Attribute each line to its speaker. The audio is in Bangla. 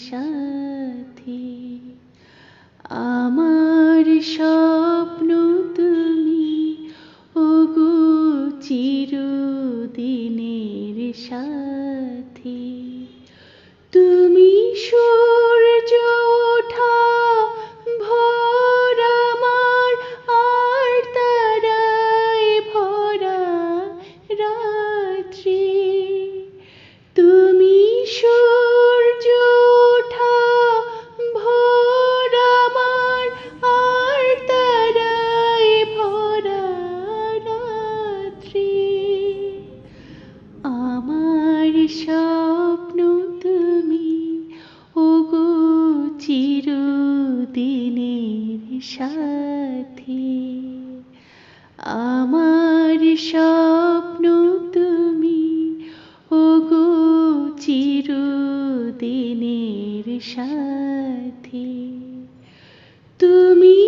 Speaker 1: সাথী। আমার স্বপ্ন তুমি, ওগো চিরদিনের সাথী। তুমি সূর্য ওঠা ভোর আমার, আর তারায় ভরা রাত্রি। তুমি সূর্য ওঠা ভোর আমার, আর তারায় ভরা রাত্রি। আমার স্বপ্ন তুমি, ওগো চিরদিনের সাথী। আমার স্বপ্ন তুমি, ওগো চিরদিনের সাথী। তুমি